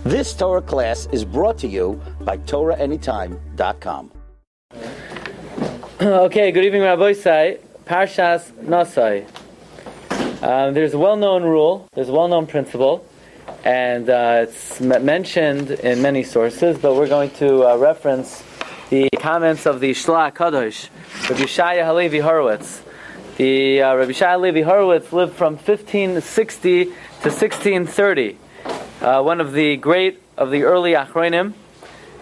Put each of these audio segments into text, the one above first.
This Torah class is brought to you by TorahAnytime.com. Okay, good evening, Rabbi Say. Parshas Naso. There's a well-known rule, there's a well-known principle, and it's mentioned in many sources, but we're going to reference the comments of the Shelah Kadosh, Rabbi Yehuda HaNasi. The Rabbi Yehuda HaNasi lived from 1560 to 1630. One of the great of the early Achronim.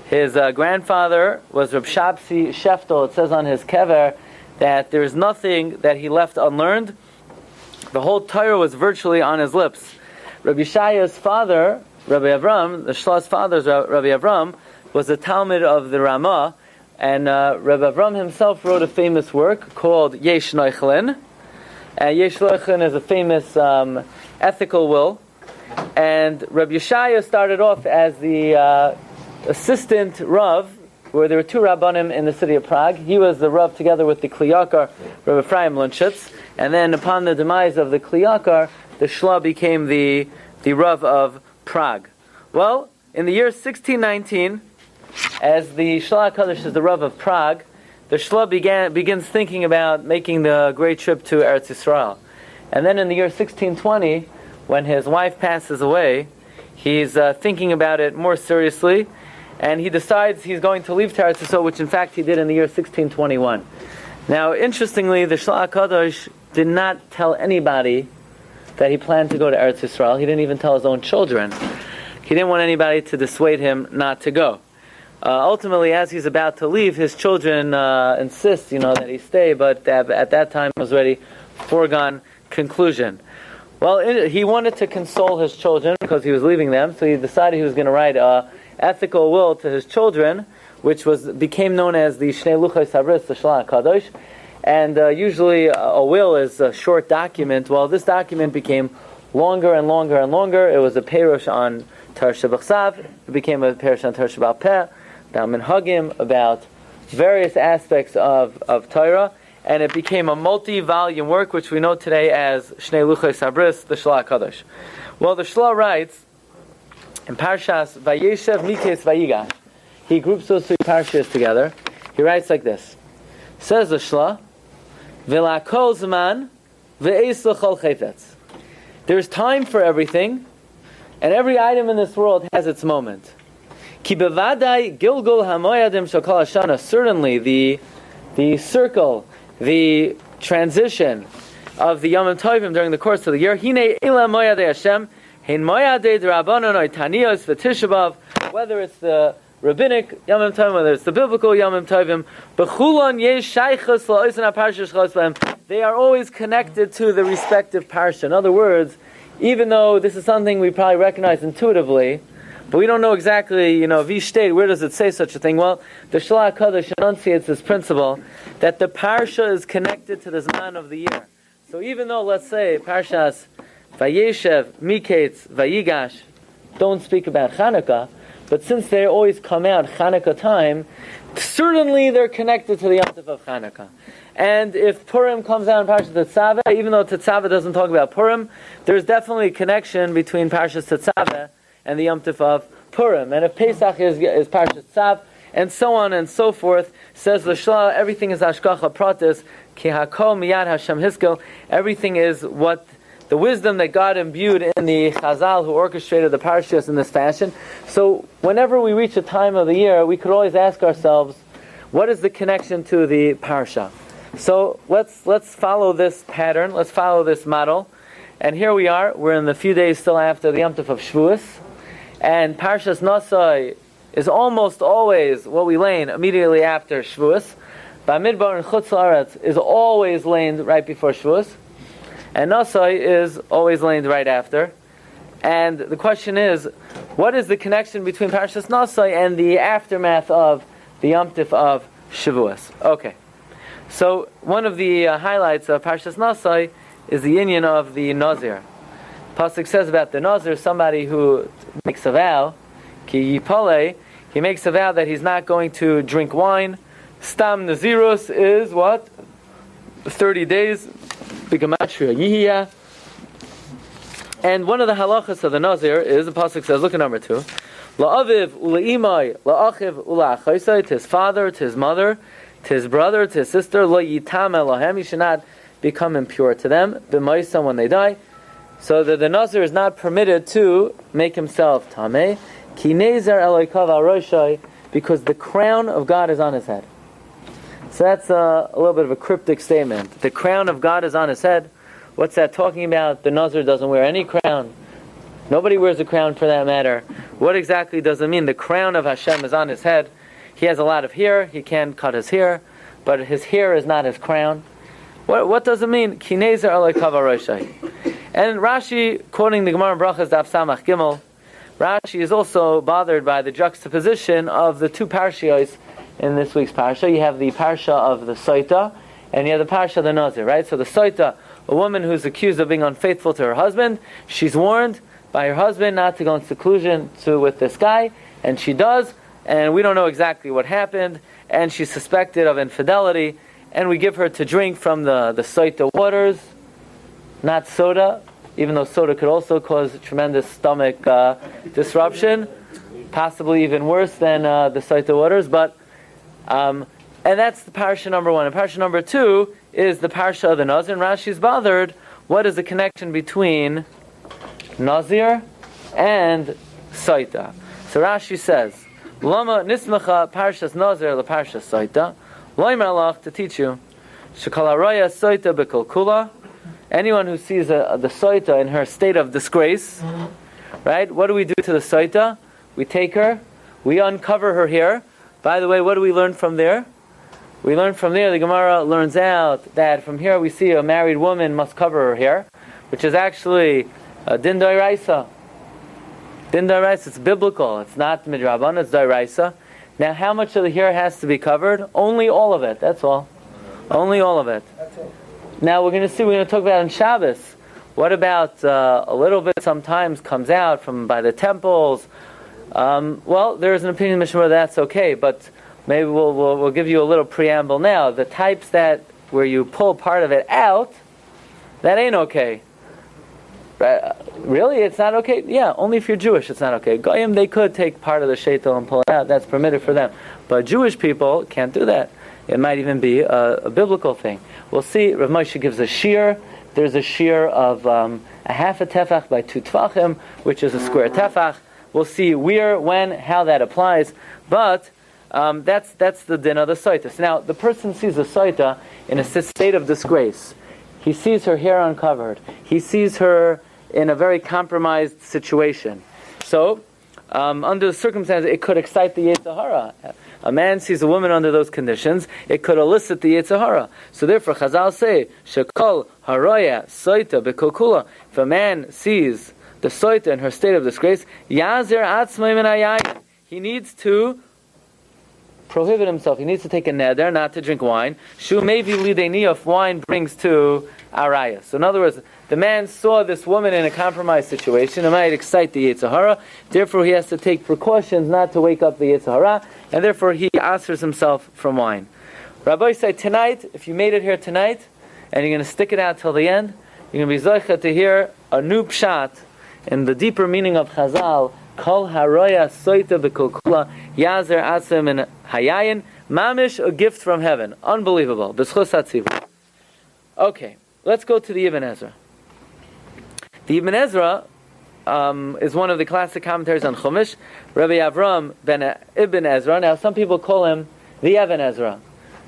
His grandfather was Reb Shabsi Sheftel. It says on his kever that there is nothing that he left unlearned. The whole Torah was virtually on his lips. Rabbi Yeshaya's father, Rabbi Avram, the Shlah's father, Rabbi Avram, was a Talmud of the Ramah, and Rabbi Avram himself wrote a famous work called Yesh Noichlin. Yesh Noichlin is a famous ethical will. And Rabbi Yeshaya started off as the assistant Rav, where there were two Rabbanim in the city of Prague. He was the Rav together with the Kliyakar, Rabbi Ephraim Lunchitz. And then upon the demise of the Kliyakar, the Shelah became the Rav of Prague. Well, in the year 1619, as the Shelah Kadosh is the Rav of Prague, the Shelah begins thinking about making the great trip to Eretz Yisrael. And then in the year 1620, when his wife passes away, he's thinking about it more seriously, and he decides he's going to leave Eretz Yisrael, which in fact he did in the year 1621. Now, interestingly, the Shelah Kadosh did not tell anybody that he planned to go to Eretz Yisrael. He didn't even tell his own children. He didn't want anybody to dissuade him not to go. Ultimately, as he's about to leave, his children insist, that he stay, but at that time it was already foregone conclusion. Well, he wanted to console his children because he was leaving them, so he decided he was going to write an ethical will to his children, which became known as the Shnei Luchos Habris, the Shelah Kadosh. And usually a will is a short document. Well, this document became longer and longer and longer. It was a perush on Torah Shebachsav. It became a perush on Torah Shebal Peh, about Minhagim, about various aspects of Torah. And it became a multi-volume work, which we know today as Shnei Luchos Habris, the Shelah Kadosh. Well, the Shelah writes in Parshas Vayeshev Mikes Vayigash. He groups those three Parshas together. He writes like this. Says the Shelah, V'lakol zman v'eis l'chol chayfetz. There's time for everything, and every item in this world has its moment. Ki bevadai gilgul hamoyadim shel kol hashana. Certainly, the circle, the transition of the Yom Tovim during the course of the year. Hine ila moyadei Hashem, hein moyadei d'Rabbanon oy taniyos v'Tisha B'Av. Whether it's the rabbinic Yom Tovim, whether it's the biblical Yom Tovim, b'chulon yesh shaychus la'oisen ha'parsha shchos b'hem. They are always connected to the respective parsha. In other words, even though this is something we probably recognize intuitively, but we don't know exactly, v'shteit, where does it say such a thing? Well, the Shelah Kadosh enunciates this principle that the parsha is connected to the Zman of the year. So even though, let's say, Parshas Vayeshev, Miketz, Vayigash don't speak about Chanukah, but since they always come out Chanukah time, certainly they're connected to the Yom Tov of Chanukah. And if Purim comes out in Parshas Tetzaveh, even though Tetzaveh doesn't talk about Purim, there's definitely a connection between Parshas Tetzaveh and the Yom Tov of Purim. And if Pesach is Parshas Tzav, and so on and so forth, says the Shelah, everything is Hashgacha Pratis, Ki Hakol Miyad Hashem Hiskel. Everything is what the wisdom that God imbued in the Chazal who orchestrated the Parshas in this fashion. So whenever we reach a time of the year, we could always ask ourselves, what is the connection to the Parsha? So let's follow this pattern, let's follow this model. And here we are, we're in the few days still after the Yom Tov of Shavuos. And Parshas Naso is almost always what we lane immediately after Shavuos. Bamidbar and Chutz La'aretz is always laned right before Shavuos. And Naso is always laned right after. And the question is, what is the connection between Parshas Naso and the aftermath of the Yom Tov of Shavuos? Okay. So one of the highlights of Parshas Naso is the inyan of the Nazir. Pasuk says about the Nazir, somebody who makes a vow, ki yipale, he makes a vow that he's not going to drink wine. Stam Nazirus is what? 30 days. Bigamatria Yihya. And one of the halachas of the Nazir is, the pasuk says, look at number 2, la'aviv ula'imai la'achiv ula'achaisai, to his father, to his mother, to his brother, to his sister, lo yitam elahem, he should not become impure to them, b'maisam, when they die. So that the Nazir is not permitted to make himself tameh, ki nazer eloikav al roshai, because the crown of God is on his head. So that's a little bit of a cryptic statement. The crown of God is on his head. What's that talking about? The Nazir doesn't wear any crown. Nobody wears a crown for that matter. What exactly does it mean? The crown of Hashem is on his head. He has a lot of hair. He can cut his hair, but his hair is not his crown. What does it mean? Ki nazer eloikav al roshai. And Rashi, quoting the Gemara in Brachas Daf Samach Gimel, Rashi is also bothered by the juxtaposition of the two Parshios in this week's Parsha. You have the Parsha of the Soita, and you have the Parsha of the Nazir, right? So the Soita, a woman who's accused of being unfaithful to her husband, she's warned by her husband not to go in seclusion with this guy, and she does, and we don't know exactly what happened, and she's suspected of infidelity, and we give her to drink from the Soita waters, not soda, even though soda could also cause tremendous stomach disruption, possibly even worse than the Soita waters, but and that's the Parsha number 1. And Parsha number 2 is the Parsha of the Nazir, and Rashi's bothered, what is the connection between Nazir and Soita? So Rashi says, Lama nismacha Parshas Nazir la Parshas Soita, Loimer alach, to teach you, Shekal haraya Soita b'kol kula, anyone who sees the Soita in her state of disgrace, right? What do we do to the Soita? We take her, we uncover her hair. By the way, what do we learn from there? We learn from there, the Gemara learns out that from here we see a married woman must cover her hair, which is actually din d'oraisa. Din d'oraisa, it's biblical. It's not midrabanan, it's d'oraisa. Now, how much of the hair has to be covered? Only all of it, that's all. Only all of it. Now, we're going to talk about on Shabbos. What about a little bit sometimes comes out by the temples? Well, there's an opinion in Mishnah that's okay, but maybe we'll give you a little preamble now. The types where you pull part of it out, that ain't okay. Really? It's not okay? Yeah, only if you're Jewish it's not okay. Goyim, they could take part of the sheitel and pull it out. That's permitted for them. But Jewish people can't do that. It might even be a biblical thing. We'll see. Rav Moshe gives a shiur. There's a shiur of a half a tefach by 2 tefachim, which is a square tefach. We'll see where, when, how that applies. But that's the din of the Soita. So now, the person sees the Soita in a state of disgrace. He sees her hair uncovered. He sees her in a very compromised situation. So, under the circumstances, it could excite the Yetzer Hara. A man sees a woman under those conditions, it could elicit the Yetzer Hara. So therefore, Chazal say, Shekol haroya soita bekokula. If a man sees the soita in her state of disgrace, Yazir atzmai min hayayin. He needs to prohibit himself. He needs to take a neder, not to drink wine. Shu mevi lideni, if wine brings to araya. So in other words, the man saw this woman in a compromised situation. It might excite the Yetzer Hara. Therefore, he has to take precautions not to wake up the Yetzer Hara, and therefore he answers himself from wine. Rabbi said tonight, if you made it here tonight, and you're going to stick it out till the end, you're going to be zoicha to hear a new pshat in the deeper meaning of Chazal. Kol haroya soita b'kol yazer atzem in hayayin, mamish, a gift from heaven. Unbelievable. B'schus hatzivur. Okay, let's go to the Ibn Ezra. The Ibn Ezra is one of the classic commentaries on Chumash. Rabbi Avram ben Ibn Ezra. Now, some people call him the Evan Ezra.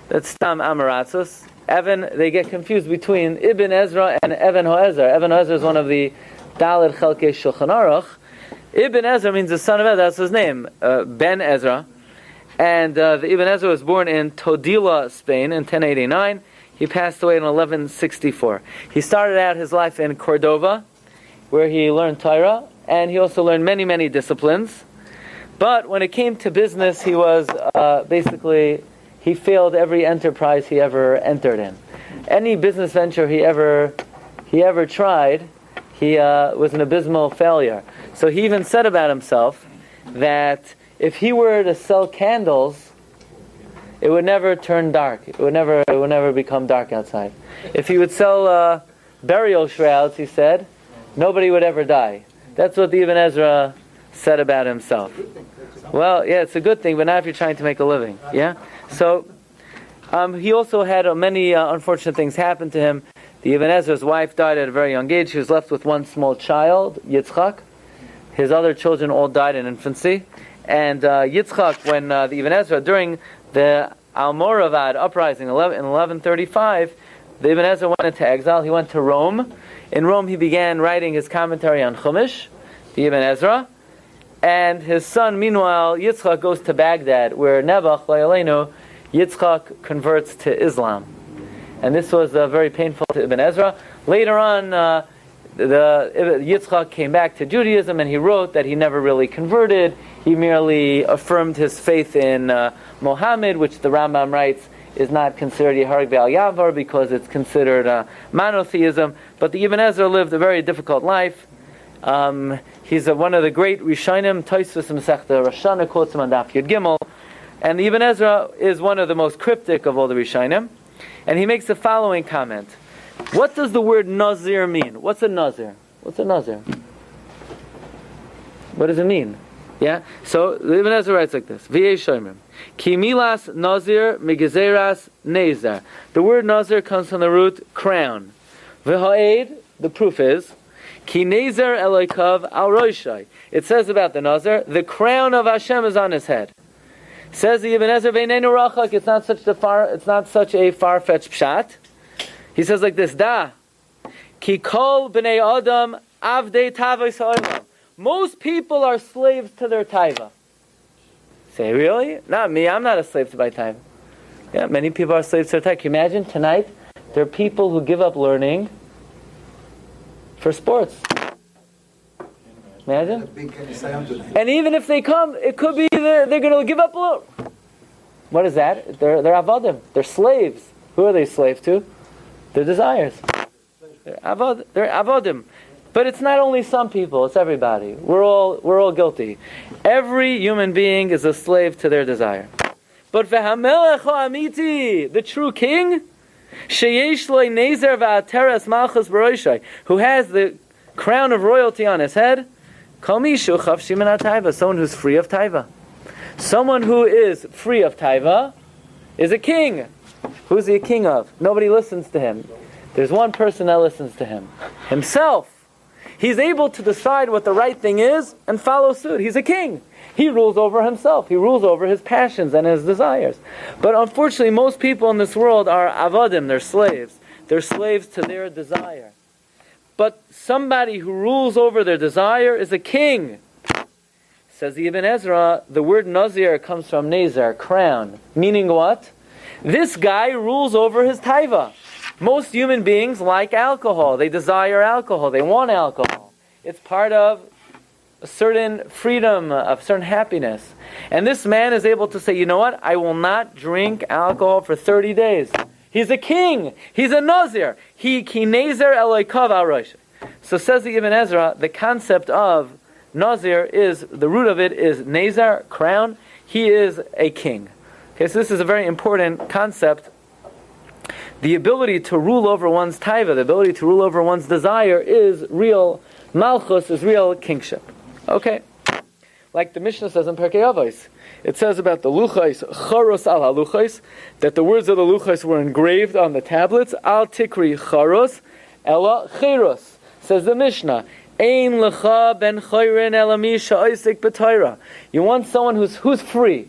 That's Stam Amaratzus. Evan, they get confused between Ibn Ezra and Evan Ho'ezer. Evan Ho'ezer is one of the Dalet Chelkei Shulchan Aruch. Ibn Ezra means the son of Ezra. That's his name, Ben Ezra. And the Ibn Ezra was born in Todila, Spain in 1089. He passed away in 1164. He started out his life in Cordova, where he learned Torah, and he also learned many, many disciplines. But when it came to business, he was he failed every enterprise he ever entered in. Any business venture he ever tried, he was an abysmal failure. So he even said about himself that if he were to sell candles, it would never turn dark. It would never become dark outside. If he would sell burial shrouds, he said, nobody would ever die. That's what the Ibn Ezra said about himself. Well, yeah, it's a good thing, but not if you're trying to make a living. Yeah? So, he also had many unfortunate things happen to him. The Ibn Ezra's wife died at a very young age. He was left with one small child, Yitzchak. His other children all died in infancy. And Yitzchak, when the Ibn Ezra, during the Almoravid uprising in 1135, the Ibn Ezra went into exile. He went to Rome. In Rome, he began writing his commentary on Chumash, the Ibn Ezra. And his son, meanwhile, Yitzchak, goes to Baghdad, where Nebuch, Layalenu, Yitzchak converts to Islam. And this was very painful to Ibn Ezra. Later on, Yitzchak came back to Judaism, and he wrote that he never really converted. He merely affirmed his faith in Muhammad, which the Rambam writes is not considered Yeharig Be'al Yavar because it's considered monotheism. But the Ibn Ezra lived a very difficult life. He's one of the great Rishonim. Tosfos Masechta Rosh Hashanah quotes him on Daf Yud Gimel. And the Ibn Ezra is one of the most cryptic of all the Rishonim. And he makes the following comment. What does the word Nazir mean? What's a Nazir? What's a Nazir? What does it mean? Yeah? So, the Ibn Ezra writes like this. V'yei shoymrim. Ki milas Nazir migezeras nazer. The word Nazir comes from the root crown. V'ha'ed, the proof is, Ki nazer elokav al roshai. It says about the Nazir, the crown of Hashem is on his head. Says the Ibn Ezra, V'neinu rachak, it's not such a far-fetched pshat. He says like this, Da, Ki kol b'nei adam avdei tavos ha'olam. Most people are slaves to their taiva. Say, really? Not me, I'm not a slave to my taiva. Yeah, many people are slaves to their taiva. Can you imagine tonight, there are people who give up learning for sports. Imagine? And even if they come, it could be they're going to give up a little. What is that? They're avodim. They're slaves. Who are they slaves to? Their desires. They're avodim. But it's not only some people, it's everybody. We're all guilty. Every human being is a slave to their desire. But v'hamelech ha'amiti, the true king, sheyesh lo nazer v'ateres malchus b'roshai, who has the crown of royalty on his head, kol mishu chavshi min ha'taiva, someone who's free of taiva. Someone who is free of taiva is a king. Who's he a king of? Nobody listens to him. There's one person that listens to him. Himself. He's able to decide what the right thing is and follow suit. He's a king. He rules over himself. He rules over his passions and his desires. But unfortunately, most people in this world are avodim. They're slaves. They're slaves to their desire. But somebody who rules over their desire is a king. Says the Ibn Ezra, the word Nazir comes from nazer, crown. Meaning what? This guy rules over his taiva. Most human beings like alcohol. They desire alcohol. They want alcohol. It's part of a certain freedom, of certain happiness. And this man is able to say, you know what? I will not drink alcohol for 30 days. He's a king. He's a Nazir. Ki nazer elokav al rosh. So says the Ibn Ezra, the concept of Nazir is, the root of it is nazer, crown. He is a king. Okay, so this is a very important concept. The ability to rule over one's taiva, the ability to rule over one's desire is real malchus, is real kingship. Okay. Like the Mishnah says in Perkei Avos, it says about the luchos, charos al haluchos, that the words of the luchos were engraved on the tablets, al tikri charos, ela cheros. Says the Mishnah, ein lecha ben chayrin elami sha'isik b'Torah. You want someone who's free.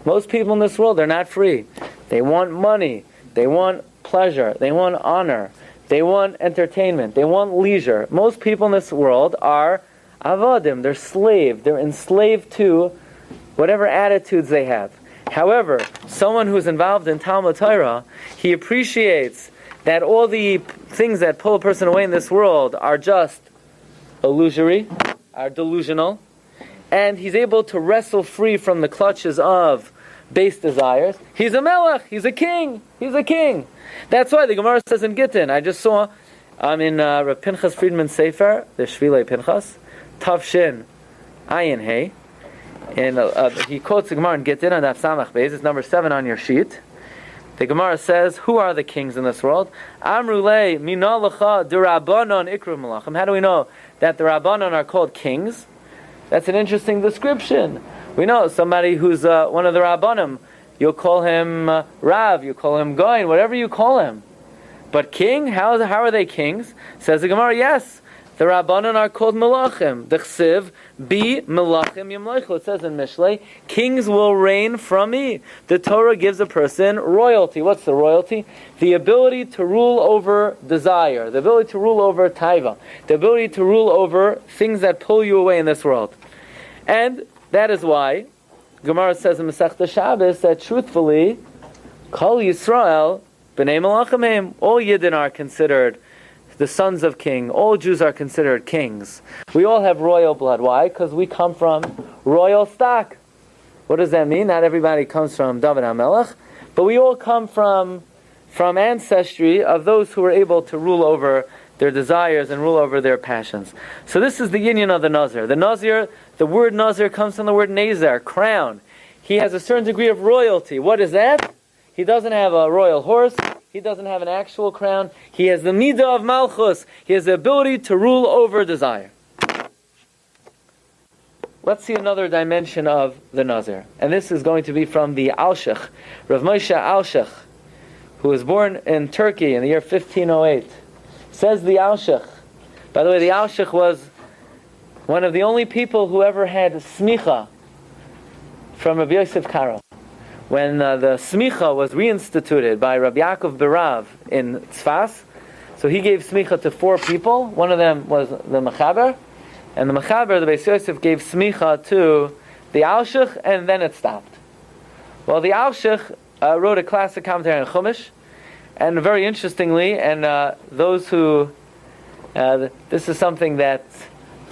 Most people in this world, they're not free. They want money. They want pleasure. They want honor. They want entertainment. They want leisure. Most people in this world are avodim. They're slave. They're enslaved to whatever attitudes they have. However, someone who's involved in Talmud Torah, he appreciates that all the things that pull a person away in this world are just illusory, are delusional, and he's able to wrestle free from the clutches of base desires. He's a melech. He's a king. He's a king. That's why the Gemara says in Gittin, I just saw in Rav Pinchas Friedman's Sefer, the Shvilei Pinchas, Tav Shin Ayin Hey, and he quotes the Gemara in Gittin on Daf Samach Beis. It's number 7 on your sheet. The Gemara says, who are the kings in this world? Amrulei minalacha durabanon ikru malachim. How do we know that the Rabbanon are called kings? That's an interesting description. We know somebody who's one of the Rabbanim. You'll call him Rav, you call him Goin, whatever you call him. But king, how are they kings? Says the Gemara, yes. The Rabbanon are called Melachim. D'chsiv, bi Melachim yimleichu. It says in Mishlei, kings will reign from me. The Torah gives a person royalty. What's the royalty? The ability to rule over desire, the ability to rule over taiva, the ability to rule over things that pull you away in this world. And that is why Gemara says in Masechta Shabbos that truthfully, Kol Yisrael, B'nai Melachim Heim, all Yidden are considered the sons of king. All Jews are considered kings. We all have royal blood. Why? Because we come from royal stock. What does that mean? Not everybody comes from David HaMelech, but we all come from ancestry of those who were able to rule over their desires and rule over their passions. So this is the union of the Nazir. The Nazir, the word Nazir comes from the word nazer, crown. He has a certain degree of royalty. What is that? He doesn't have a royal horse. He doesn't have an actual crown. He has the midah of malchus. He has the ability to rule over desire. Let's see another dimension of the Nazir. And this is going to be from the Alshich, Rav Moshe Alshich, who was born in Turkey in the year 1508. Says the Alshich. By the way, the Alshich was one of the only people who ever had smicha from Rabbi Yosef Karo. When the smicha was reinstituted by Rabbi Yaakov Berav in Tzfas, so he gave smicha to 4 people. One of them was the Mechaber, and the Mechaber, the Beis Yosef, gave smicha to the Alshich, and then it stopped. Well, the Alshich wrote a classic commentary on Chumash, and very interestingly, and those who, this is something that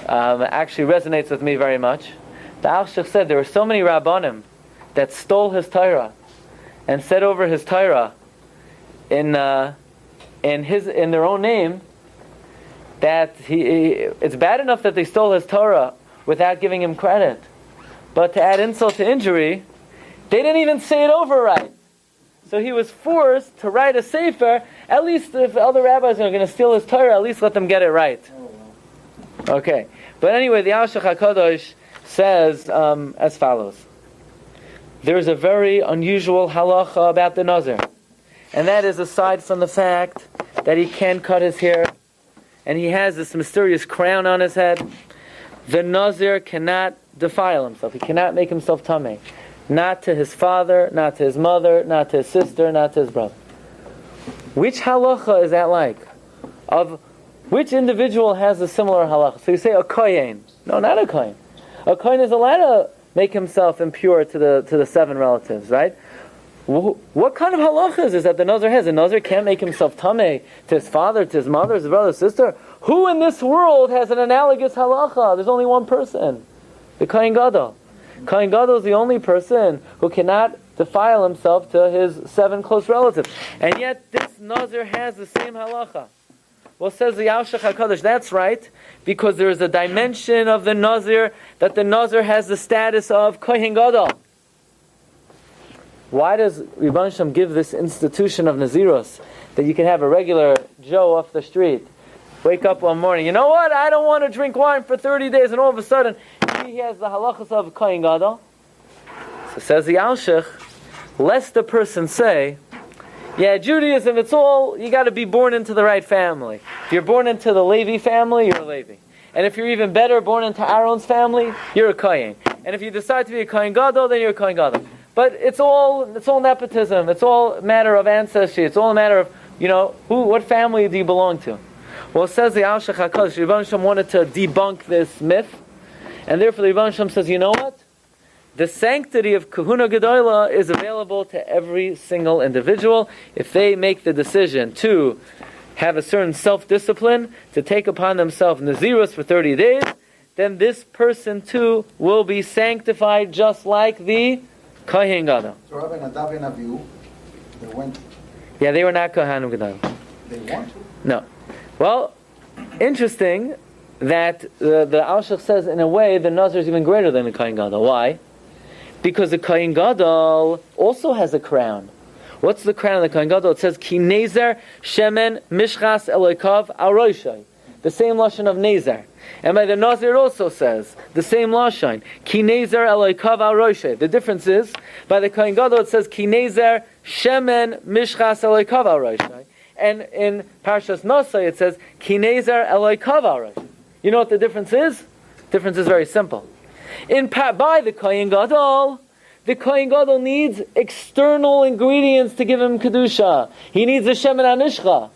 actually resonates with me very much. The Alshich said there were so many Rabbanim that stole his Torah and said over his Torah in their own name that it's bad enough that they stole his Torah without giving him credit, but to add insult to injury, they didn't even say it over right. So he was forced to write a sefer. At least if other rabbis are going to steal his Torah, at least let them get it right. Okay, but anyway, the Alshich HaKadosh says as follows. There's a very unusual halacha about the Nazir. And that is, aside from the fact that he can cut his hair and he has this mysterious crown on his head, the Nazir cannot defile himself. He cannot make himself tamei. Not to his father, not to his mother, not to his sister, not to his brother. Which halacha is that like? Of which individual has a similar halacha? So you say a kohen. No, not a kohen. A kohen is allowed to make himself impure to the 7 relatives, right? What kind of halacha is that the Nazir has? The Nazir can't make himself tamei to his father, to his mother, his brother, his sister. Who in this world has an analogous halacha? There's only one person, the Kohen Gadol. Kohen Gadol is the only person who cannot defile himself to his 7 close relatives. And yet this Nazir has the same halacha. Well, says the Alshich HaKadosh, that's right, because there is a dimension of the Nazir that the Nazir has the status of Kohen Gadol. Why does Rebbeinu Shem give this institution of Nazirus, that you can have a regular Joe off the street, wake up one morning, you know what, I don't want to drink wine for 30 days, and all of a sudden, he has the halachas of Kohen Gadol? So says the Alshich, lest the person say, yeah, Judaism, it's all, you got to be born into the right family. If you're born into the Levi family, you're a Levi. And if you're even better, born into Aaron's family, you're a Kohen. And if you decide to be a Kohen Gadol, then you're a Kohen Gadol. But it's all nepotism. It's all a matter of ancestry. It's all a matter of, what family do you belong to? Well, it says the Alshich HaKadosh, Rebbeinu Shem wanted to debunk this myth. And therefore the Rebbeinu Shem says, you know what? The sanctity of Kahuna Gedola is available to every single individual if they make the decision to have a certain self-discipline, to take upon themselves Nazirus for 30 days, then this person too will be sanctified just like the Kohen Gadol. So Rabbi Nadav and Avihu, they went. Yeah, they were not Kohanim Gadol. They want to? No. Well, interesting that the Alshich says in a way the Nazir is even greater than the Kohen Gadol. Why? Because the Kohen Gadol also has a crown. What's the crown of the Kohen Gadol? It says, Ki nazer shemen mishchas elokav al roshai. The same lashon of nazer. And by the Nazir it also says the same lashon. Ki nazer elokav al roshai. The difference is, by the Kohen Gadol it says, Ki nazer shemen mishchas elokav al roshai. And in Parshas Naso it says, Ki nazer elokav al roshai. You know what the difference is? The difference is very simple. By the Kohen Gadol, the Kohen Gadol needs external ingredients to give him Kedusha. He needs the Shemen HaNishcha.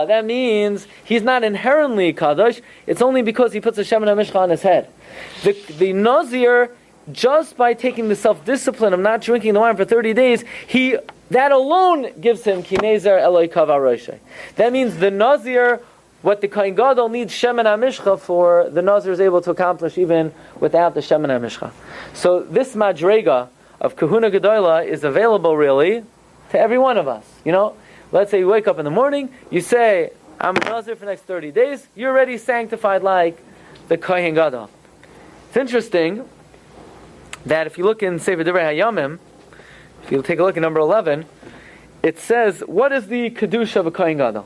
That means he's not inherently Kadosh. It's only because he puts the Shemen HaMishcha on his head. The Nazir, just by taking the self-discipline of not drinking the wine for 30 days, that alone gives him Ki Nezer Eloi Kav HaRoshai. That means the Nazir, what the Kohen Gadol needs Shemen HaMishcha for, the Nazir is able to accomplish even without the Shemen HaMishcha. So this Madrega of Kahuna Gedola is available really to every one of us. You know, let's say you wake up in the morning, you say, I'm a Nazir for the next 30 days, you're already sanctified like the Kohen Gadol. It's interesting that if you look in Sefer Divrei Hayamim, if you take a look at number 11, it says, what is the Kedusha of a Kohen Gadol?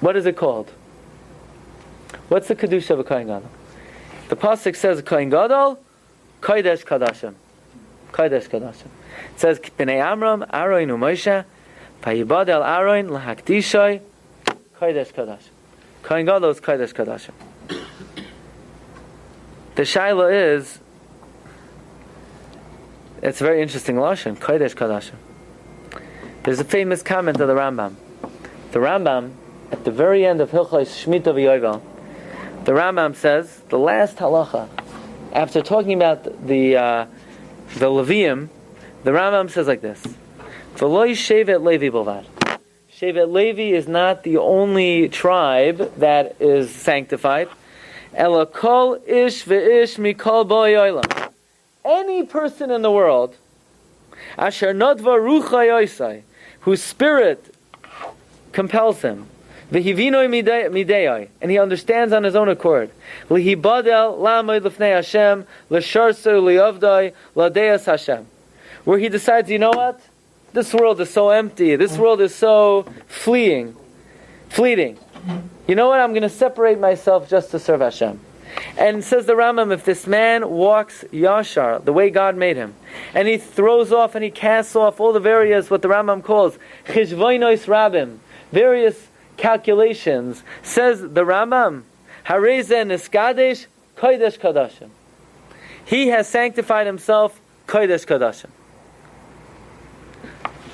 What is it called? What's the Kedusha of a Kohen Gadol? The Pasuk says, Kohen Gadol, Kodesh Kadashim. Kodesh Kadashim. It says, B'nei Amram, Aroin u'Moshe, Vayibad el Aroin, L'hakdishai, Kodesh Kadashim. Kohen Gadol is Kodesh Kadashim. The Shaila is, it's a very interesting lashon, Kodesh Kadashim. There's a famous comment of the Rambam. The Rambam, at the very end of Hilchos Shemitah v'Yovel, the Rambam says, the last halacha, after talking about the Levium, the Rambam says like this: V'lo Shevet Levi Bovad. Shevet Levi is not the only tribe that is sanctified. Ela kol ish ve'ish mikol bo'ei olam. Any person in the world, asher nodva rucha yosai, whose spirit compels him, v'hivinoi midei, and he understands on his own accord, lihibadel lamay lifnei Hashem, l'sharso liavdai ladeas Hashem, where he decides, you know what? This world is so empty. This world is so fleeting. You know what? I'm going to separate myself just to serve Hashem. And says the Rambam, if this man walks yashar, the way God made him, and he throws off and he casts off all the various, what the Rambam calls, chishvoinois rabim, various calculations, says the Rambam, hareze niskadesh kodesh kadashim. He has sanctified himself kodesh kadashim.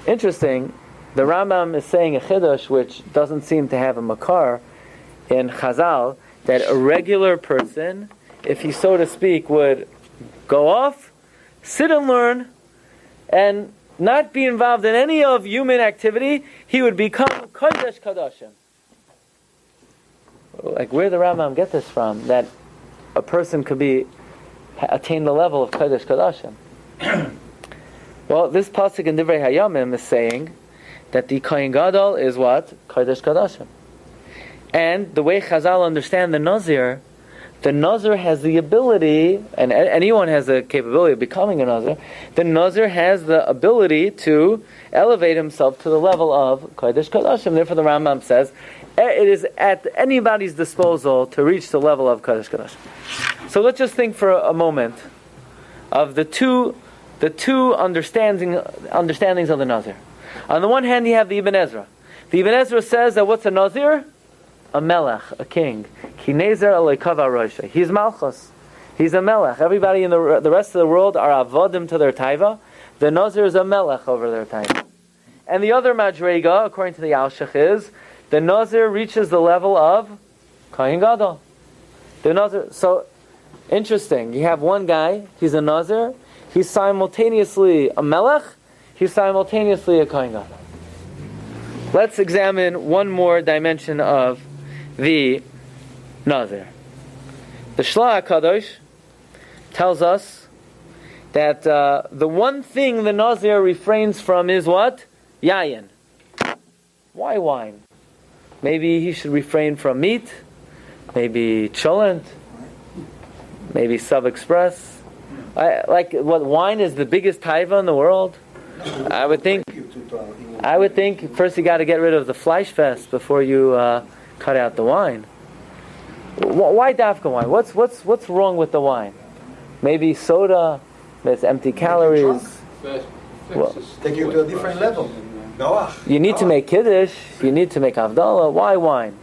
Interesting, the Rambam is saying a chiddush which doesn't seem to have a makar in Chazal, that a regular person, if he so to speak would go off, sit and learn, and not be involved in any of human activity, he would become kodesh kadashim. Like, where did the Rambam get this from? That a person could attain the level of kodesh kadashim. Well, this pasuk in Divrei Hayamim is saying that the Kohen Gadol is what? Kodesh Kadashim. And the way Chazal understand the Nazir has the ability, and anyone has the capability of becoming a Nazir, the Nazir has the ability to elevate himself to the level of Kodesh Kadashim. Therefore the Rambam says, it is at anybody's disposal to reach the level of Kodesh Kadashim. So let's just think for a moment of the two understandings of the Nazir. On the one hand, you have the Ibn Ezra. The Ibn Ezra says that what's a Nazir? A melech, a king. Ki nezer alei kava roshei. He's malchus. He's a melech. Everybody in the rest of the world are avodim to their taiva. The Nazir is a melech over their taiva. And the other madrega, according to the Alshach, is the Nazir reaches the level of Kohen Gadol. The Nazir. So interesting. You have one guy. He's a Nazir. He's simultaneously a melech. He's simultaneously a Kohen Gadol. Let's examine one more dimension of the Nazir. The Shelah HaKadosh tells us that the one thing the Nazir refrains from is what? Yayin. Why wine? Maybe he should refrain from meat, maybe cholent, maybe Sub Express. Like what, wine is the biggest taiva in the world? I would think first you got to get rid of the Fleischfest before you cut out the wine. Why dafka wine? What's wrong with the wine? Maybe soda. It's empty calories. Well, Take you to a different level. you need to make kiddush. You need to make havdalah. Why wine?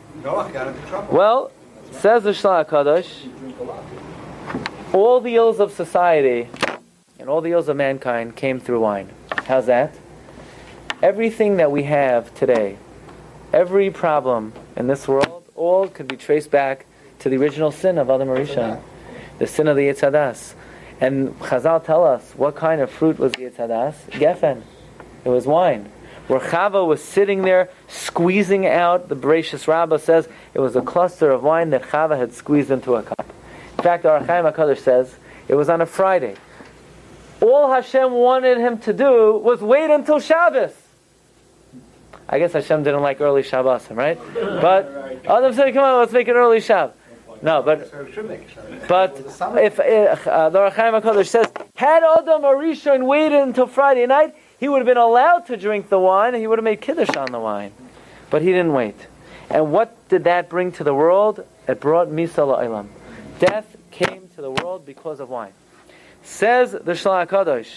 Well, says the Shelah Kadosh, all the ills of society and all the ills of mankind came through wine. How's that? Everything that we have today, every problem in this world, all could be traced back to the original sin of Adam Rishon, the sin of the Yetz Hadas. And Chazal tell us what kind of fruit was the Yetz Hadas? Geffen. It was wine. Where Chava was sitting there squeezing out, the Bereshis Rabbah says it was a cluster of wine that Chava had squeezed into a cup. In fact, the Archaim HaKadosh says it was on a Friday. All Hashem wanted him to do was wait until Shabbos. I guess Hashem didn't like early Shabbos, right? But Adam said, come on, let's make it early Shabbos. No, but if the Archaim HaKadosh says, had Adam Arishon waited until Friday night, he would have been allowed to drink the wine, and he would have made Kiddush on the wine. But he didn't wait. And what did that bring to the world? It brought Misa La'olam. Death came to the world because of wine. Says the Shelah HaKadosh,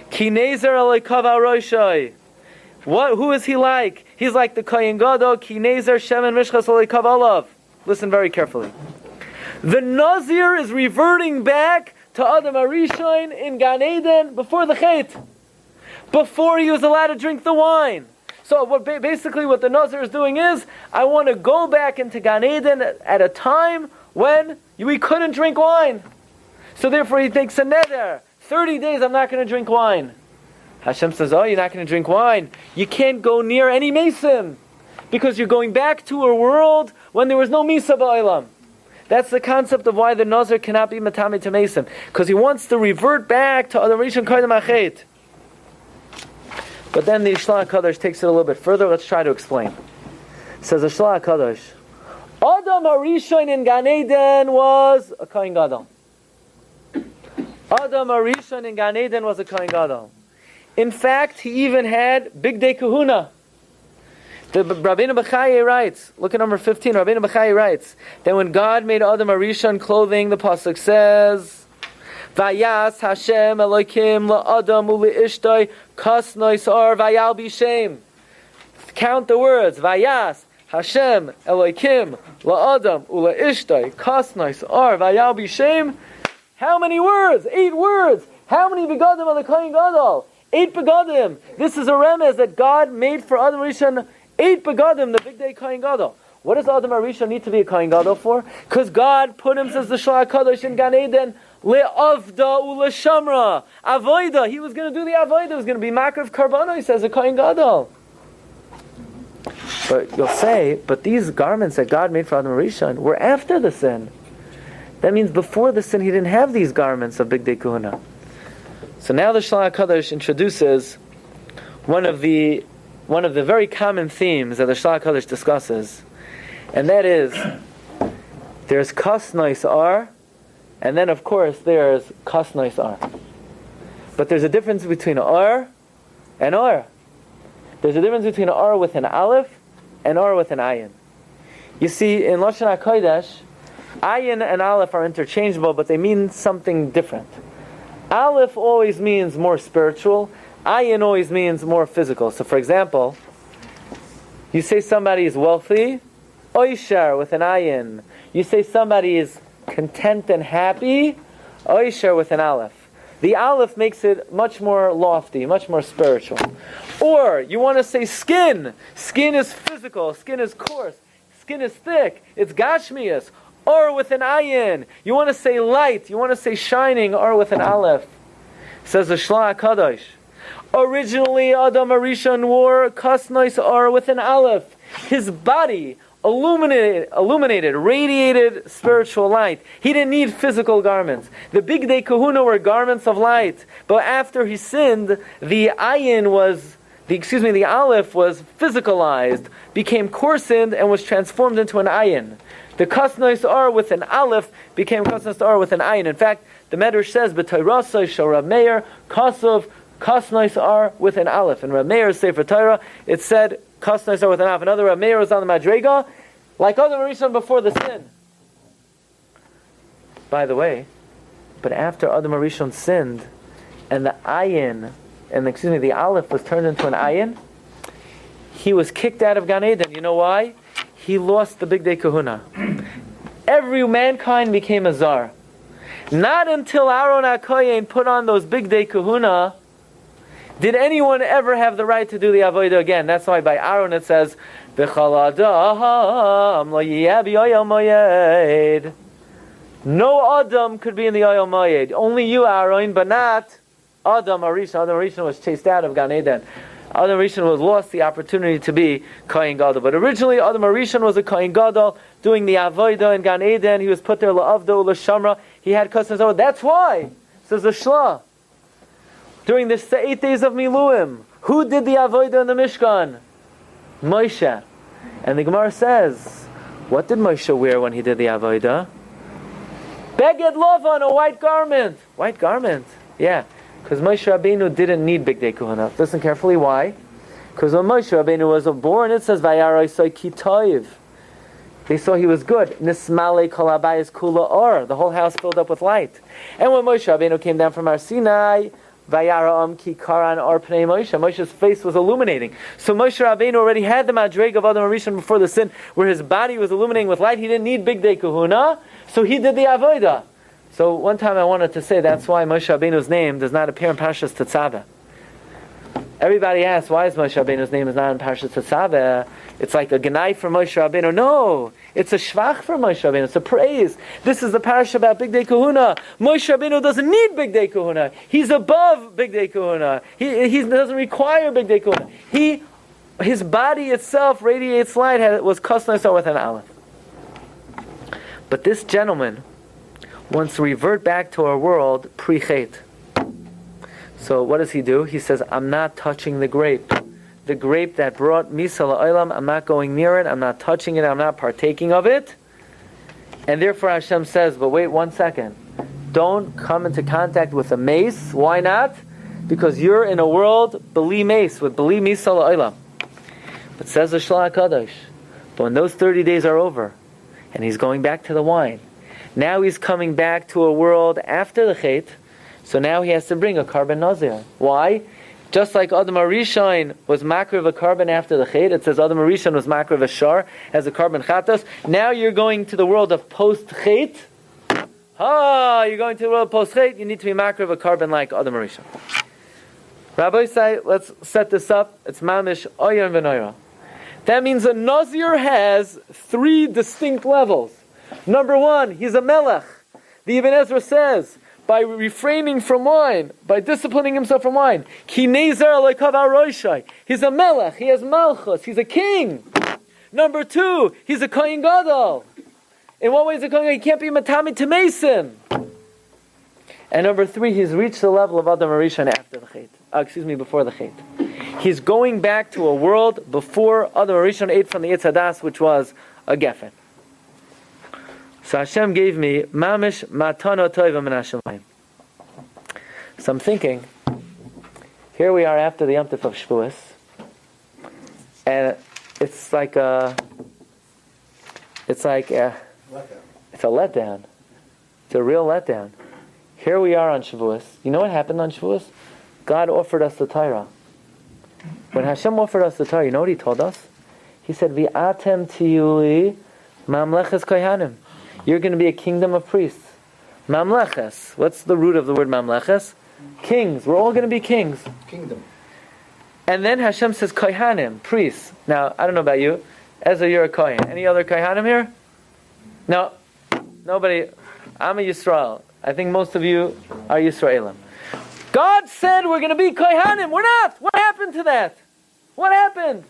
Ki nazer aleikav aroshai. Who is he like? He's like the Kohen Gadol, Ki nazer shemen mishchas aleikav alav. Listen very carefully. The Nazir is reverting back to Adam Arishon in Gan Eden before the Chet. Before he was allowed to drink the wine. So basically what the Nazir is doing is, I want to go back into Gan Eden at a time when we couldn't drink wine. So therefore he takes a neder. 30 days I'm not going to drink wine. Hashem says, oh, you're not going to drink wine. You can't go near any mason. Because you're going back to a world when there was no Misa Ba'olam. That's the concept of why the Nazir cannot be Matami to Mason. Because he wants to revert back to Adam Rishon Koydem Achet. But then the Shelah HaKadosh takes it a little bit further. Let's try to explain. Says the Shelah HaKadosh, Adam Arishon in Gan Eden was a Kohen Gadol. Adam Arishon in Gan Eden was a Kohen Gadol. In fact, he even had Big Day Kahuna. The Rabbeinu B'chai writes, look at number 15, Rabbeinu B'chai writes, that when God made Adam Arishon clothing, the Pasuk says, Vayas Hashem Elokim la'adam u'le'ishtoi kasnois or vayal b'shem. Count the words, Vayas Hashem Elokim la'adam u'le'ishtoi kasnois or vayal b'shem. How many words? 8 words. How many begadim are the Kohen Gadol? 8 begadim. This is a remez that God made for Adam Rishon 8 begadim, the big day Kohen Gadol. What does Adam Rishon need to be a Kohen Gadol for? Because God put him, says the Shelah HaKadosh, in Gan Eden, le'avda u'le'shamra. Avoida. He was going to do the avoida. He was going to be makriv karbano, he says, a Kohen Gadol. But you'll say, but these garments that God made for Adam Rishon were after the sin. That means before the sin, he didn't have these garments of big day kahuna. So now the Shelah HaKadosh introduces one of the very common themes that the Shelah HaKadosh discusses, and that is, there's kasnois ar, and then of course there's kasnois ar. But there's a difference between ar and ar. There's a difference between ar with an aleph and ar with an ayin. You see, in Lashon HaKodesh, ayin and aleph are interchangeable, but they mean something different. Aleph always means more spiritual. Ayin always means more physical. So for example, you say somebody is wealthy, oisher with an ayin. You say somebody is content and happy, oisher with an aleph. The aleph makes it much more lofty, much more spiritual. Or you want to say skin. Skin is physical, skin is coarse, skin is thick, it's gashmias. Or with an ayin. You want to say light, you want to say shining, or with an aleph. Says the Shelah HaKadosh. Originally, Adam Arishon wore kasnois or with an aleph. His body illuminated, radiated spiritual light. He didn't need physical garments. The big day kahuna were garments of light. But after he sinned, the ayin was, the aleph was physicalized, became coarsened, and was transformed into an ayin. The kasnois or with an aleph became kasnois or with an ayin. In fact, the Medrash says, "B'Torah shel Rabbi Meir, kasav Kasnois are with an aleph. In Rabbi Meir's Sefer Torah, it said Kasnois are with an aleph. Another Rabbi Meir was on the Madrega, like Adam Rishon before the sin. By the way, but after Adam Rishon sinned, and the the aleph was turned into an ayin, he was kicked out of Gan Eden. You know why? He lost the Big Day Kahuna. Every mankind became a zar. Not until Aaron HaKohen put on those Big Day Kahuna did anyone ever have the right to do the avodah again. That's why by Aaron it says, "V'chal adam lo yeh b'yoyel moyed." No Adam could be in the Oyel Moyed. Only you, Aaron, but not Adam Arishon. Adam Arishon was chased out of Gan Eden. Adam Arishon was lost the opportunity to be Kohen Gadol. But originally, Adam Arishon was a Kohen Gadol doing the Avodah in Gan Eden. He was put there la'avdo l'shamra. He had customs. Oh, that's why, says the Shelah. During the 8 days of Miluim, who did the Avodah in the Mishkan? Moshe. And the Gemara says, what did Moshe wear when he did the Avodah? Beged Lovan, a white garment. White garment. Yeah. Because Moshe Rabbeinu didn't need Big Day Kahuna. Listen carefully, why? Because when Moshe Rabbeinu was born, it says, Vayaroi soy kitoiv. They saw he was good. Nismale kol habayis kula or. The whole house filled up with light. And when Moshe Rabbeinu came down from Har Sinai, Vayara ki karan or pnei Moshe. Moshe's face was illuminating. So Moshe Rabbeinu already had the madreg of Adam Rishon before the sin, where his body was illuminating with light. He didn't need Big Day Kahuna, so he did the avodah. So one time I wanted to say that's why Moshe Rabbeinu's name does not appear in Parshas Tetzaveh. Everybody asks, why is Moshe Rabbeinu's name is not in Parshas Tetzaveh? It's like a genai for Moshe Rabbeinu. No, it's a shvach for Moshe Rabbeinu. It's a praise. This is the Parsha about Big Day Kahuna. Moshe Rabbeinu doesn't need Big Day Kahuna. He's above Big Day Kahuna. He doesn't require Big Day Kahuna. His body itself radiates light. Was Kosnasar with an aleph. But this gentleman wants to revert back to our world pre-chet. So what does he do? He says, I'm not touching the grape. The grape that brought Misa la'olam, I'm not going near it, I'm not touching it, I'm not partaking of it. And therefore Hashem says, but wait 1 second. Don't come into contact with a mace. Why not? Because you're in a world, beli mace, with beli Misa la'olam. But says the Shelah HaKadosh, but when those 30 days are over, and he's going back to the wine, now he's coming back to a world after the chet, so now he has to bring a carbon Nazir. Why? Just like Adam Arishon was makriv a carbon after the chet, it says Adam Arishon was makriv a shar, as a carbon chatos. Now you're going to the world of post-chet. You're going to the world of post-chet, you need to be makriv a carbon like Adam Arishon. Rabbi say, let's set this up. It's mamish oyer v'noira. That means a Nazir has 3 distinct levels. Number 1, he's a melech. The Ibn Ezra says, by refraining from wine, by disciplining himself from wine, ki nazer leikav aroishai. He's a melech, he has malchus, he's a king. Number 2, he's a kohen gadol. In what way is a kohen gadol? He can't be matami to mason. And number 3, he's reached the level of Adam Arishon after the chet. Before the chet. He's going back to a world before Adam Arishon ate from the Eitz Hadas, which was a geffen. So Hashem gave me mamish matana toiva min hashamayim. So I'm thinking, here we are after the Yom Tov of Shavuos, and it's a letdown. It's a real letdown. Here we are on Shavuos. You know what happened on Shavuos? God offered us the Torah. When Hashem offered us the Torah, you know what He told us? He said, "V'atem tiyuli mamleches kohanim." You're going to be a kingdom of priests. Mamleches. What's the root of the word mamleches? Kings. We're all going to be kings. Kingdom. And then Hashem says kohanim, priests. Now, I don't know about you. Ezra, you're a kohen. Any other kohanim here? No. Nobody. I'm a Yisrael. I think most of you are Yisraelim. God said we're going to be kohanim. We're not. What happened to that? What happened?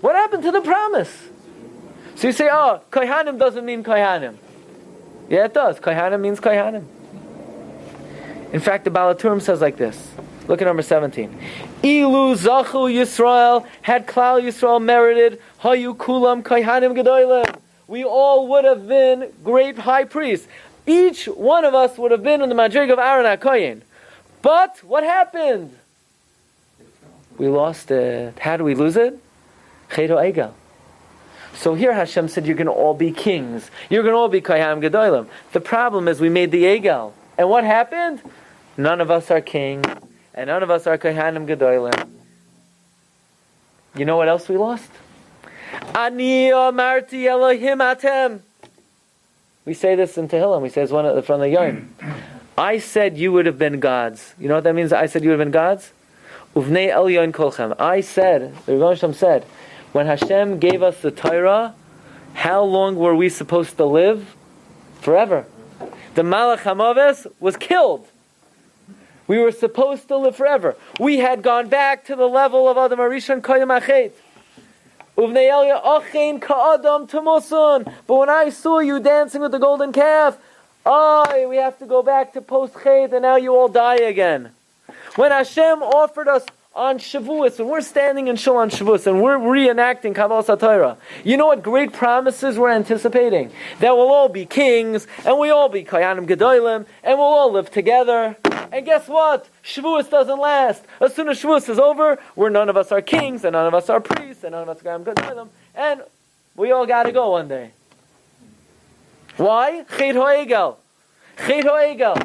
What happened to the promise? So you say, kohanim doesn't mean kohanim. Yeah, it does. Kohanim means kohanim. In fact, the Baal HaTurim says like this. Look at number 17. Ilu zachu Yisrael, had Klal Yisrael merited, hayu kulam kohanim gedolim. We all would have been great high priests. Each one of us would have been in the madrig of Aaron HaKohen. But what happened? We lost it. How do we lose it? Chet ha'egel. So here Hashem said, you're going to all be kings. You're going to all be Kohanim Gedolim. The problem is we made the Egel. And what happened? None of us are kings. And none of us are Kohanim Gedolim. You know what else we lost? Ani amarti Elohim atem. We say this in Tehillim. We say it's from the Yom. I said you would have been gods. You know what that means? I said you would have been gods? Uvnei Elyon kolchem. I said, the Rebbe Hashem said, when Hashem gave us the Torah, how long were we supposed to live? Forever. The Malach HaMaves was killed. We were supposed to live forever. We had gone back to the level of Adam Arishon Koyim Achet. Uvnei Elyon Ochein Ka'adam Tamosun. But when I saw you dancing with the golden calf, we have to go back to post-Chet, and now you all die again. When Hashem offered us on Shavuot, and we're standing in Shul on Shavuot, and we're reenacting Kabbalas HaTorah, you know what great promises we're anticipating? That we'll all be kings, and we'll all be Kohanim Gedolim, and we'll all live together. And guess what? Shavuot doesn't last. As soon as Shavuot is over, none of us are kings, and none of us are priests, and none of us are Kohanim Gedolim, and we all got to go one day. Why? Chet ha'egel. Chet ha'egel.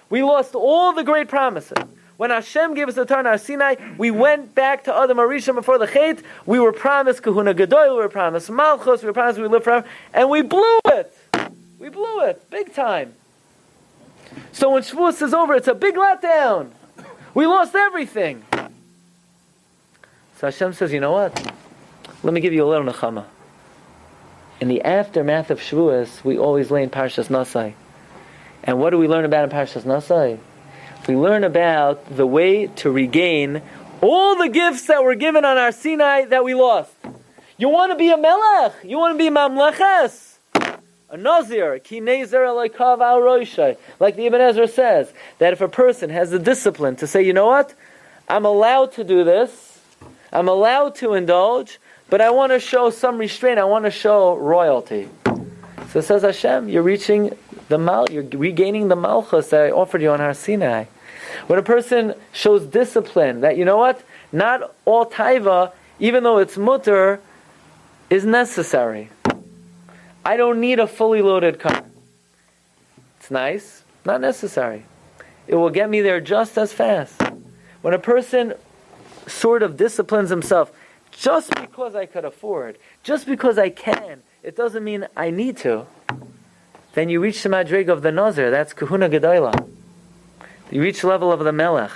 We lost all the great promises. When Hashem gave us the Torah on Sinai, we went back to Adam Arishon before the Chet. We were promised Kahuna Gedoyel, we were promised Malchus, we were promised we would live forever, and we blew it. We blew it, big time. So when Shavuot is over, it's a big letdown. We lost everything. So Hashem says, you know what? Let me give you a little nechama. In the aftermath of Shavuot, we always lay in Parshas Naso. And what do we learn about in Parshas Naso? We learn about the way to regain all the gifts that were given on our Sinai that we lost. You want to be a melech? You want to be a mamleches? A nazir, ki nazer alaikav al roishay. Like the Ibn Ezra says, that if a person has the discipline to say, you know what? I'm allowed to do this. I'm allowed to indulge, but I want to show some restraint. I want to show royalty. So says Hashem, you're regaining the malchus that I offered you on Har Sinai. When a person shows discipline, that you know what, not all taiva, even though it's mutter, is necessary. I don't need a fully loaded car. It's nice, not necessary. It will get me there just as fast. When a person sort of disciplines himself, just because I could afford, just because I can, it doesn't mean I need to. Then you reach the madrig of the Nazir. That's Kahuna Gedoyla. You reach the level of the Melech.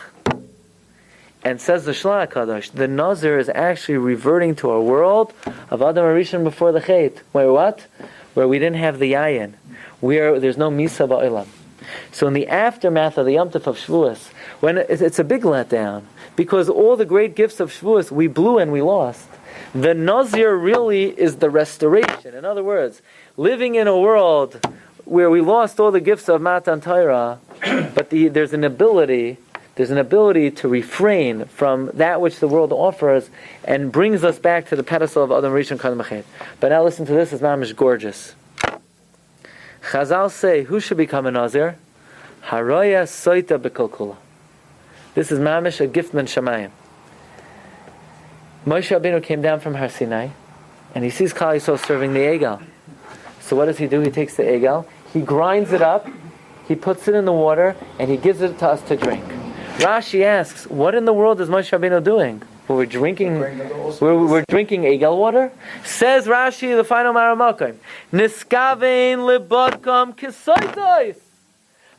And says the Shelah HaKadosh, the Nazir is actually reverting to a world of Adam Arishon before the Chet. Where what? Where we didn't have the Yayin. Where there's no Misa Ba'ilam. So in the aftermath of the Yom Tov of Shavuos, when it's a big letdown, because all the great gifts of Shavuos we blew and we lost. The Nazir really is the restoration. In other words, living in a world where we lost all the gifts of Matan Torah, but there's an ability to refrain from that which the world offers and brings us back to the pedestal of Adam Rishon Kadam Achet. But now listen to this, it's mamish gorgeous. Chazal say, who should become a Nazir? Haroya Soita B'Kolkula. This is mamish, a gift min Shamayim. Moshe Rabbeinu came down from Har Sinai, and he sees Klal Yisrael serving the Egel. So what does he do? He takes the Egel, he grinds it up, he puts it in the water, and he gives it to us to drink. Rashi asks, what in the world is Moshe Rabbeinu doing? We're drinking Egel water? Says Rashi, the final Maramakim, Niskavein libodkom kisoitos.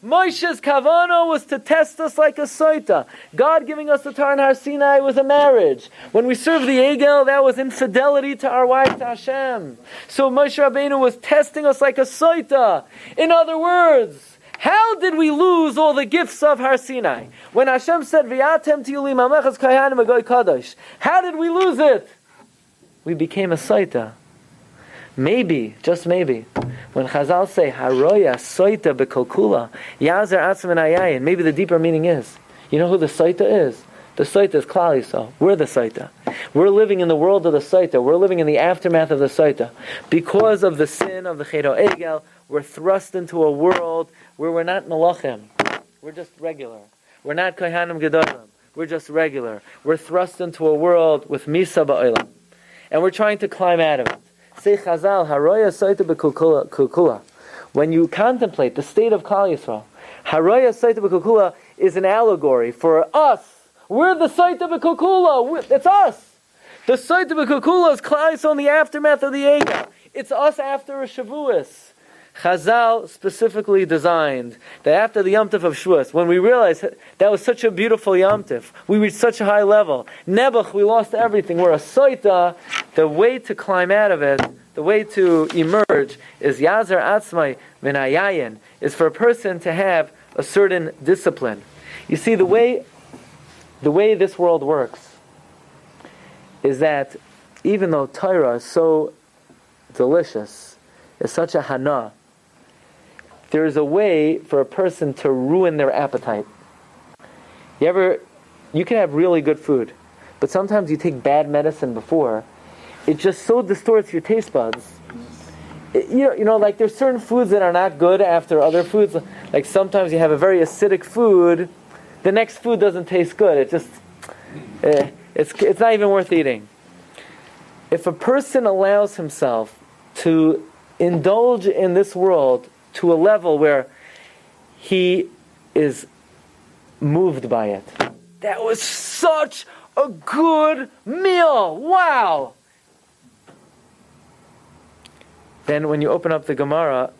Moshe's kavana was to test us like a soita. God giving us the Torah in Har Sinai was a marriage. When we served the Egel, that was infidelity to our wife, to Hashem. So Moshe Rabbeinu was testing us like a soita. In other words, how did we lose all the gifts of Har Sinai? When Hashem said, V'yatem tiyuli mamechas kayanim agoy kadosh. How did we lose it? We became a soita. Maybe, just maybe, when Chazal say, Haroya soita bekolkula, yazer atzim and ayayin, maybe the deeper meaning is, you know who the soita is? The soita is Klal Yisrael. We're the soita. We're living in the world of the soita. We're living in the aftermath of the soita. Because of the sin of the Chet HaEgel, we're thrust into a world where we're not melachim. We're just regular. We're not Kohanim Gedolim. We're just regular. We're thrust into a world with Misa Ba'olam. And we're trying to climb out of it. Say Chazal, Haroya Saita B'Kukula. When you contemplate the state of Klal Yisrael, Haroya Saita B'Kukula is an allegory for us. We're the Saita B'Kukula. It's us. The Saita B'Kukula is Klal Yisrael in the aftermath of the Ega. It's us after a Shavuos. Chazal specifically designed that after the Yom Tov of Shavuos, when we realized that was such a beautiful Yom Tov, we reached such a high level. Nebuch, we lost everything. We're a Saita. The way to climb out of it, the way to emerge, is Yazer Atzmai Minayayin, is for a person to have a certain discipline. You see, the way this world works is that even though Torah is so delicious, is such a hana, there is a way for a person to ruin their appetite. You can have really good food, but sometimes you take bad medicine before, it just so distorts your taste buds. Like there's certain foods that are not good after other foods. Like sometimes you have a very acidic food, the next food doesn't taste good. It's not even worth eating. If a person allows himself to indulge in this world to a level where he is moved by it. That was such a good meal! Wow! Then when you open up the Gemara,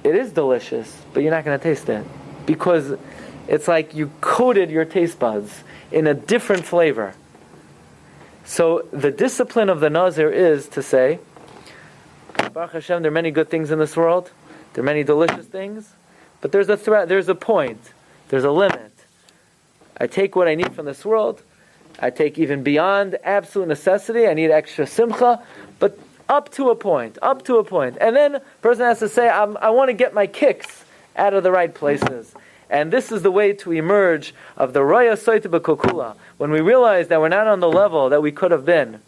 it is delicious, but you're not going to taste it. Because it's like you coated your taste buds in a different flavor. So the discipline of the Nazir is to say, Baruch Hashem, there are many good things in this world. There are many delicious things. But there's a threat, there's a point, there's a limit. I take what I need from this world. I take even beyond absolute necessity. I need extra simcha. But up to a point. And then a person has to say, I want to get my kicks out of the right places. And this is the way to emerge of the Raya Soita B'Kukula. When we realize that we're not on the level that we could have been,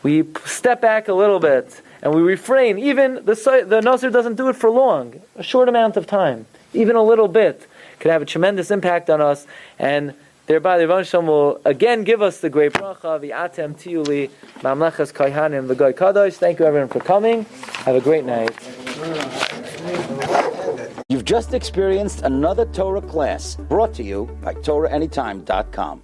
we step back a little bit and we refrain. Even the Nazir doesn't do it for long. A short amount of time. Even a little bit can have a tremendous impact on us. And thereby the Rebbe Shalom will again give us the great bracha, the Atem Tiyuli, Mamlechas Kaihanim, the Goy Kadosh. Thank you everyone for coming. Have a great night. You've just experienced another Torah class brought to you by TorahAnytime.com.